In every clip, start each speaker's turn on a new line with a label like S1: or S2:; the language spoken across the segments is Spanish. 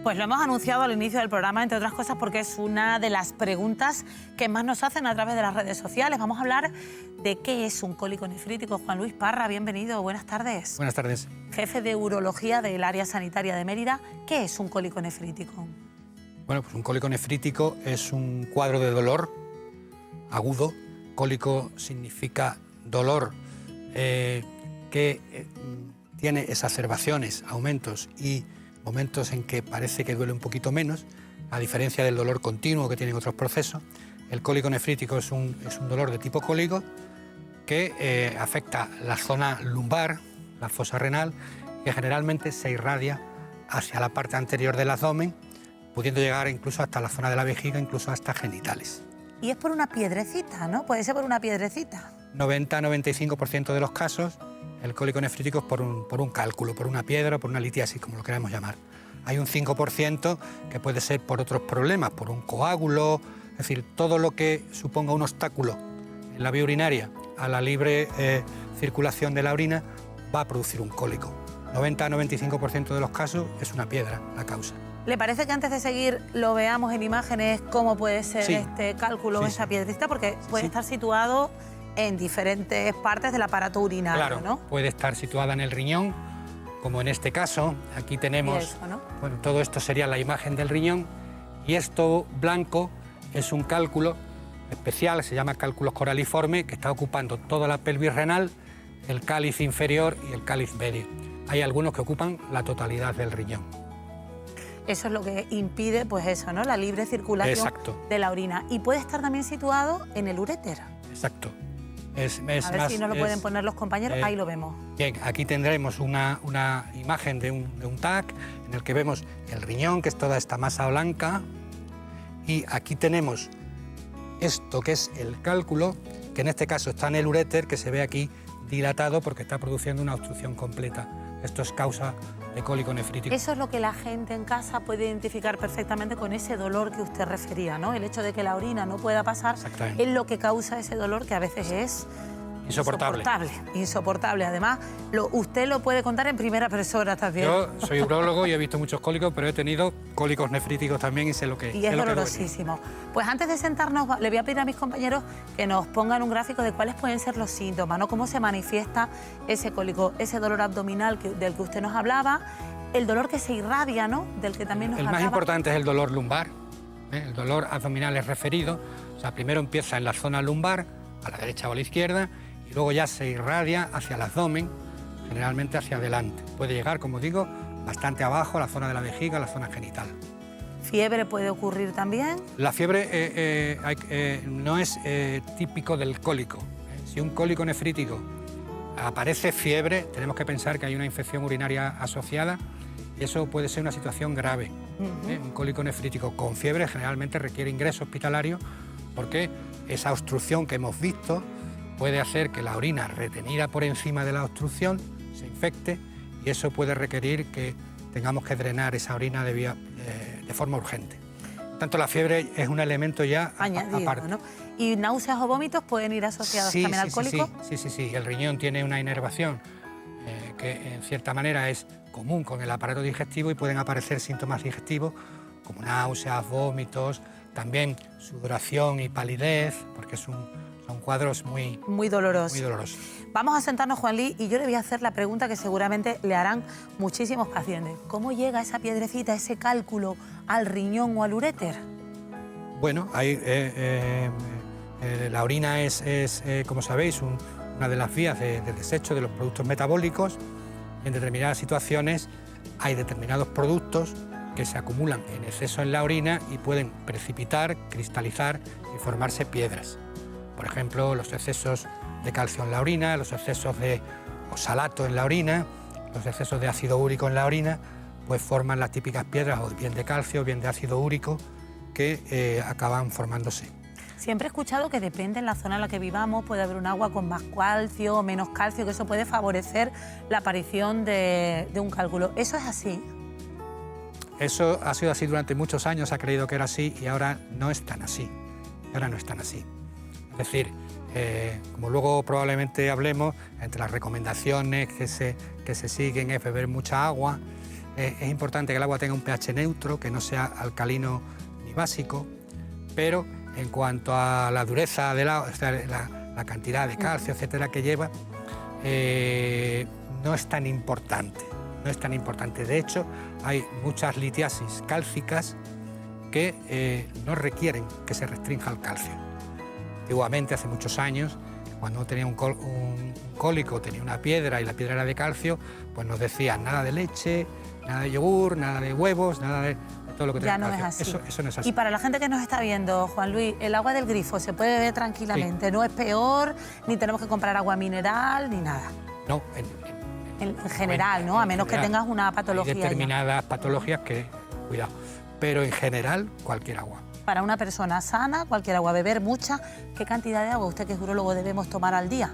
S1: Pues lo hemos anunciado al inicio del programa, entre otras cosas, porque es una de las preguntas que más nos hacen a través de las redes sociales. Vamos a hablar de qué es un cólico nefrítico. Juan Luis Parra, bienvenido, buenas tardes.
S2: Buenas tardes.
S1: Jefe de urología del área sanitaria de Mérida. ¿Qué es un cólico nefrítico?
S2: Bueno, pues un cólico nefrítico es un cuadro de dolor agudo. Cólico significa dolor que tiene exacerbaciones, aumentos y momentos en que parece que duele un poquito menos, a diferencia del dolor continuo que tienen otros procesos. El cólico nefrítico es un dolor de tipo cólico que afecta la zona lumbar, la fosa renal, que generalmente se irradia hacia la parte anterior del abdomen, pudiendo llegar incluso hasta la zona de la vejiga, incluso hasta genitales.
S1: Y es por una piedrecita, ¿no? Puede ser por una piedrecita.
S2: 90-95% de los casos, el cólico nefrítico es por un cálculo, por una piedra, por una litiasis, como lo queramos llamar. Hay un 5% que puede ser por otros problemas, por un coágulo, es decir, todo lo que suponga un obstáculo en la vía urinaria a la libre circulación de la orina va a producir un cólico. 90-95% de los casos es una piedra la causa.
S1: ¿Le parece que antes de seguir lo veamos en imágenes cómo puede ser
S2: Sí.
S1: este cálculo o esa piedrecita? Porque puede estar situado en diferentes partes del aparato urinario,
S2: claro,
S1: ¿no?
S2: Puede estar situada en el riñón, como en este caso. Aquí tenemos,
S1: Y eso, ¿no?
S2: bueno, todo esto sería la imagen del riñón, y esto blanco es un cálculo especial, se llama cálculo coraliforme, que está ocupando toda la pelvis renal, el cáliz inferior y el cáliz medio. Hay algunos que ocupan la totalidad del riñón.
S1: Eso es lo que impide, pues eso, ¿no? La libre circulación de la orina. Y puede estar también situado en el uréter.
S2: Exacto.
S1: A ver si nos lo pueden poner los compañeros, ahí lo vemos.
S2: Bien, aquí tendremos una imagen de un TAC en el que vemos el riñón, que es toda esta masa blanca, y aquí tenemos esto que es el cálculo, que en este caso está en el uréter, que se ve aquí dilatado porque está produciendo una obstrucción completa. Esto es causa de cólico nefrítico.
S1: Eso es lo que la gente en casa puede identificar perfectamente con ese dolor que usted refería, ¿no? El hecho de que la orina no pueda pasar es lo que causa ese dolor, que a veces es insoportable. Además, usted lo puede contar en primera persona también.
S2: Yo soy urólogo y he visto muchos cólicos, pero he tenido cólicos nefríticos también y sé lo que...
S1: Y es dolorosísimo. Pues antes de sentarnos, le voy a pedir a mis compañeros que nos pongan un gráfico de cuáles pueden ser los síntomas, ¿no? Cómo se manifiesta ese cólico, ese dolor abdominal del que usted nos hablaba, el dolor que se irradia, ¿no? Del que también nos hablaba.
S2: El más importante es el dolor lumbar. El dolor abdominal es referido. O sea, primero empieza en la zona lumbar, a la derecha o a la izquierda, y luego ya se irradia hacia el abdomen, generalmente hacia adelante. Puede llegar, como digo, bastante abajo, a la zona de la vejiga, a la zona genital.
S1: ¿Fiebre puede ocurrir también?
S2: La fiebre no es típico del cólico. Si un cólico nefrítico aparece fiebre, tenemos que pensar que hay una infección urinaria asociada, y eso puede ser una situación grave. Un cólico nefrítico con fiebre generalmente requiere ingreso hospitalario, porque esa obstrucción que hemos visto puede hacer que la orina retenida por encima de la obstrucción se infecte, y eso puede requerir que tengamos que drenar esa orina de forma urgente. Tanto la fiebre es un elemento ya
S1: añadido,
S2: aparte.
S1: ¿no? ¿Y náuseas o vómitos pueden ir asociados también al cólico?
S2: Sí. El riñón tiene una inervación que en cierta manera es común con el aparato digestivo, y pueden aparecer síntomas digestivos como náuseas, vómitos, también sudoración y palidez, porque son cuadros muy dolorosos.
S1: Vamos a sentarnos, Juan Luis, y yo le voy a hacer la pregunta que seguramente le harán muchísimos pacientes. ¿Cómo llega esa piedrecita, ese cálculo, al riñón o al uréter?
S2: Bueno, la orina es como sabéis, una de las vías de desecho de los productos metabólicos. En determinadas situaciones hay determinados productos que se acumulan en exceso en la orina y pueden precipitar, cristalizar y formarse piedras. Por ejemplo, los excesos de calcio en la orina, los excesos de oxalato en la orina, los excesos de ácido úrico en la orina, pues forman las típicas piedras, o bien de calcio o bien de ácido úrico, que acaban formándose.
S1: Siempre he escuchado que depende en la zona en la que vivamos, puede haber un agua con más calcio o menos calcio, que eso puede favorecer la aparición de un cálculo. ¿Eso es así?
S2: Eso ha sido así durante muchos años, se ha creído que era así, y ahora no es tan así. Es decir, como luego probablemente hablemos, entre las recomendaciones que se siguen es beber mucha agua, Es importante que el agua tenga un pH neutro, que no sea alcalino ni básico, pero en cuanto a la dureza del agua, o sea, la cantidad de calcio, etcétera, que lleva, no es tan importante. No es tan importante. De hecho, hay muchas litiasis cálcicas que no requieren que se restrinja el calcio. Antiguamente, hace muchos años, cuando uno tenía un cólico, tenía una piedra y la piedra era de calcio, pues nos decían nada de leche, nada de yogur, nada de huevos, nada de todo lo que tenga calcio.
S1: Ya no es así.
S2: Eso no es así.
S1: Y para la gente que nos está viendo, Juan Luis, el agua del grifo se puede beber tranquilamente, no es peor, ni tenemos que comprar agua mineral, ni nada.
S2: No,
S1: en general, ¿no? A menos que tengas una patología.
S2: Hay determinadas patologías que, cuidado, pero en general cualquier agua.
S1: Para una persona sana, cualquier agua, beber mucha. ¿Qué cantidad de agua, usted que es urólogo, debemos tomar al día?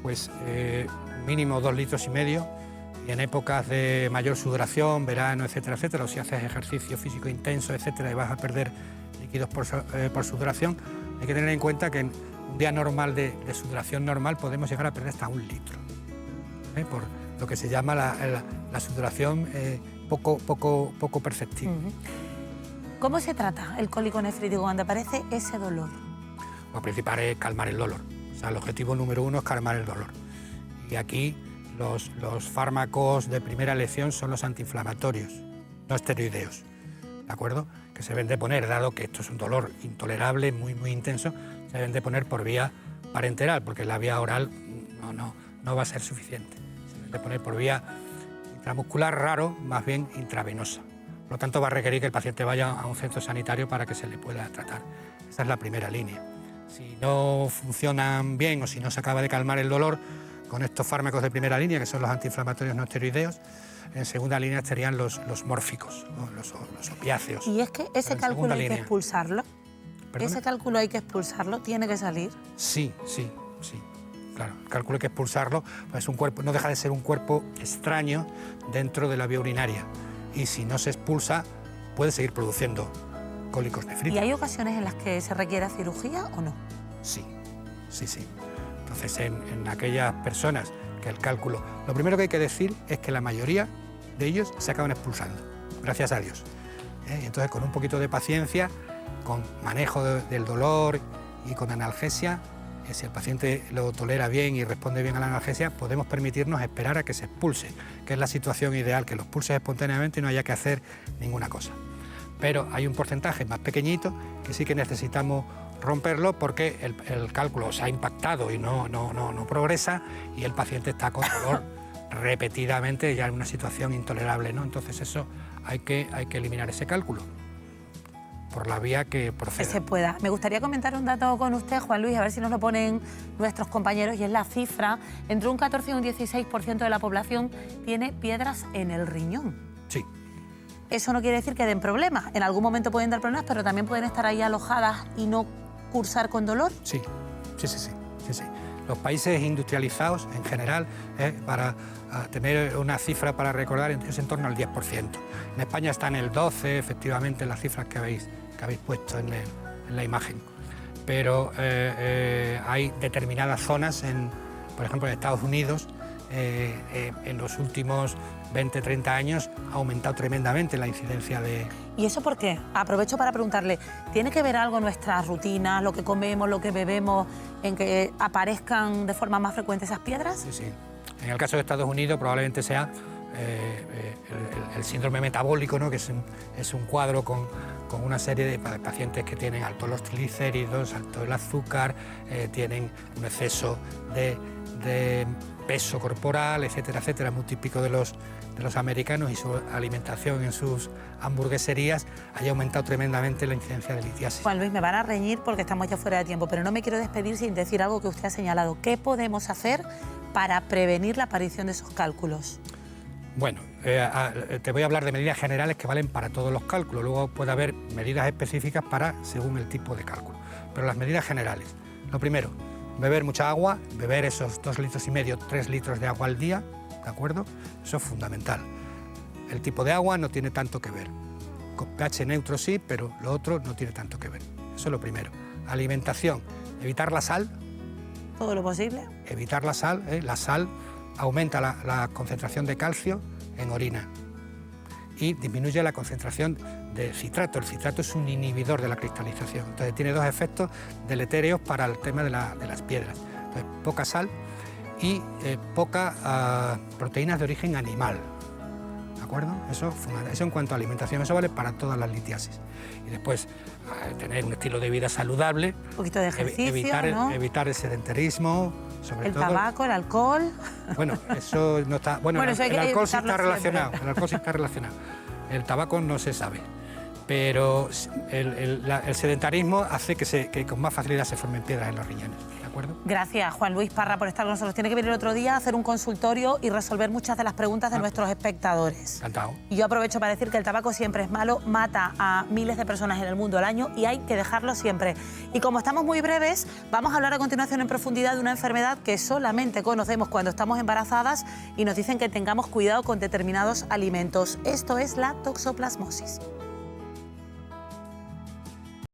S2: Pues mínimo 2,5 litros, y en épocas de mayor sudoración, verano, etcétera, etcétera, o si haces ejercicio físico intenso, etcétera, y vas a perder líquidos por sudoración, hay que tener en cuenta que en un día normal de sudoración normal podemos llegar a perder hasta 1 litro, por lo que se llama la sudoración poco perceptible.
S1: ¿Cómo se trata el cólico nefrítico cuando aparece ese dolor?
S2: Lo principal es calmar el dolor. O sea, el objetivo número 1 es calmar el dolor. Y aquí los fármacos de primera elección son los antiinflamatorios, no esteroideos, ¿de acuerdo? Que se deben de poner, dado que esto es un dolor intolerable, muy intenso, se deben de poner por vía parenteral, porque la vía oral no va a ser suficiente. Se deben de poner por vía intramuscular, raro, más bien intravenosa. Por lo tanto, va a requerir que el paciente vaya a un centro sanitario para que se le pueda tratar. Esa es la primera línea. Si no funcionan bien o si no se acaba de calmar el dolor con estos fármacos de primera línea, que son los antiinflamatorios no esteroideos, en segunda línea estarían los mórficos, ¿no? los opiáceos.
S1: ¿Y es que ese cálculo hay que expulsarlo?
S2: ¿Perdona?
S1: ¿Ese cálculo hay que expulsarlo? ¿Tiene que salir?
S2: Sí. Claro, el cálculo hay que expulsarlo, pues un cuerpo, no deja de ser un cuerpo extraño dentro de la vía urinaria. Y si no se expulsa, puede seguir produciendo cólicos nefríticos.
S1: ¿Y hay ocasiones en las que se requiere cirugía o no?
S2: Sí. Entonces, en aquellas personas que el cálculo... Lo primero que hay que decir es que la mayoría de ellos se acaban expulsando, gracias a Dios. Entonces, con un poquito de paciencia, con manejo del dolor y con analgesia, si el paciente lo tolera bien y responde bien a la analgesia, podemos permitirnos esperar a que se expulse, que es la situación ideal, que lo expulses espontáneamente y no haya que hacer ninguna cosa. Pero hay un porcentaje más pequeñito que sí que necesitamos romperlo porque el cálculo se ha impactado y no progresa y el paciente está con dolor repetidamente ya en una situación intolerable, ¿no? Entonces eso hay que eliminar ese cálculo por la vía que proceda.
S1: Que se pueda. Me gustaría comentar un dato con usted, Juan Luis, a ver si nos lo ponen nuestros compañeros, y es la cifra. Entre un 14 y un 16% de la población tiene piedras en el riñón.
S2: Sí.
S1: Eso no quiere decir que den problemas. En algún momento pueden dar problemas, pero también pueden estar ahí alojadas y no cursar con dolor.
S2: Sí. Los países industrializados, en general, para tener una cifra para recordar, es en torno al 10%. En España está en el 12%, efectivamente, las cifras que habéis puesto en la imagen. Pero hay determinadas zonas, por ejemplo, en Estados Unidos, en los últimos 20, 30 años ha aumentado tremendamente la incidencia de...
S1: ¿Y eso por qué? Aprovecho para preguntarle, ¿tiene que ver algo nuestras rutinas, lo que comemos, lo que bebemos, en que aparezcan de forma más frecuente esas piedras?
S2: Sí. En el caso de Estados Unidos probablemente sea el síndrome metabólico, ¿no? Que es un cuadro con una serie de pacientes que tienen altos los triglicéridos, alto el azúcar, tienen un exceso de peso corporal, etcétera, etcétera, muy típico de los americanos, y su alimentación en sus hamburgueserías haya aumentado tremendamente la incidencia de litiasis.
S1: Juan Luis, me van a reñir porque estamos ya fuera de tiempo, pero no me quiero despedir sin decir algo que usted ha señalado. ¿Qué podemos hacer para prevenir la aparición de esos cálculos?
S2: Bueno, te voy a hablar de medidas generales que valen para todos los cálculos. Luego puede haber medidas específicas según el tipo de cálculo. Pero las medidas generales. Lo primero, beber mucha agua, beber esos 2,5 litros, 3 litros de agua al día, ¿de acuerdo? Eso es fundamental. El tipo de agua no tiene tanto que ver. Con pH neutro sí, pero lo otro no tiene tanto que ver. Eso es lo primero. Alimentación, evitar la sal.
S1: ¿Todo lo posible?
S2: Evitar la sal. La sal aumenta la concentración de calcio en orina. y disminuye la concentración de citrato. El citrato es un inhibidor de la cristalización, entonces tiene dos efectos deletéreos para el tema de las piedras. Entonces, poca sal y poca proteínas de origen animal. ¿De acuerdo? Eso en cuanto a alimentación, eso vale para todas las litiasis. Y después, tener un estilo de vida saludable,
S1: un poquito de ejercicio,
S2: evitar el sedentarismo, sobre todo...
S1: El tabaco, el alcohol...
S2: Bueno, eso no está... Bueno, el alcohol sí está relacionado, el alcohol sí está relacionado. El tabaco no se sabe, pero el sedentarismo hace que con más facilidad se formen piedras en los riñones. ¿De acuerdo?
S1: Gracias, Juan Luis Parra, por estar con nosotros. Tiene que venir otro día a hacer un consultorio y resolver muchas de las preguntas de nuestros espectadores.
S2: Encantado.
S1: Y yo aprovecho para decir que el tabaco siempre es malo, mata a miles de personas en el mundo al año y hay que dejarlo siempre. Y como estamos muy breves, vamos a hablar a continuación en profundidad de una enfermedad que solamente conocemos cuando estamos embarazadas y nos dicen que tengamos cuidado con determinados alimentos. Esto es la toxoplasmosis.